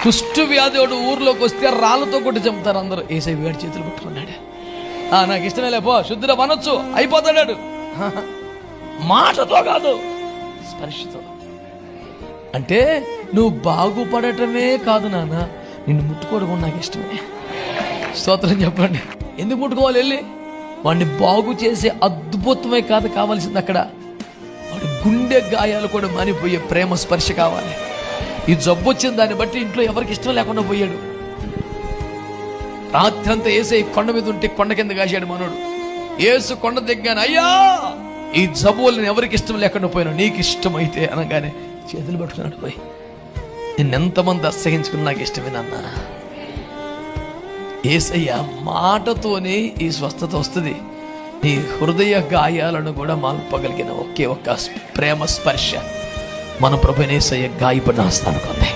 కుష్టు వ్యాధుడు ఊర్లోకి వస్తే రాళ్ళతో కొట్టి చంపుతారు అందరూ. ఏసై వేడి చేతులు పట్టుకున్నాడు. నాకు ఇష్టమే లేపో, శుద్ధిలో మనొచ్చు అయిపోతాడాడు. మాటతో కాదు, స్పర్శతో. అంటే నువ్వు బాగుపడటమే కాదు నాన్న, నిన్ను ముట్టుకోవడం నాకు ఇష్టమే. స్తోత్రం చెప్పండి. ఎందుకు ముట్టుకోవాలి? వెళ్ళి వాడిని బాగు చేసే అద్భుతమే కాదు కావాల్సింది అక్కడ, వాడి గుండె గాయాలు కూడా మానిపోయే ప్రేమ స్పర్శ కావాలి. ఈ జబ్బు వచ్చిన దాన్ని బట్టి ఇంట్లో ఎవరికి ఇష్టం లేకుండా పోయాడు. రాత్రి అంతా ఏసై కొండ మీద ఉంటే కొండ కింద కాశాడు మనోడు. ఏసు కొండ దిగ్గాను, అయ్యా ఈ జబ్బులను ఎవరికి ఇష్టం లేకుండా పోయాను, నీకు ఇష్టమైతే అనగానే చేతులు పట్టుకున్నాడు. పోయి నిన్నెంతమంది అసహించుకుని నాకు ఇష్టమేనన్నా. ఏసయ్య మాటతోనే ఈ స్వస్థత వస్తుంది. నీ హృదయ గాయాలను కూడా మాల్పగలిగిన ఒకే ఒక్క ప్రేమ స్పర్శ మన ప్రభువైన యేసయ్య గాయపడిన హస్తానికి ఉంది.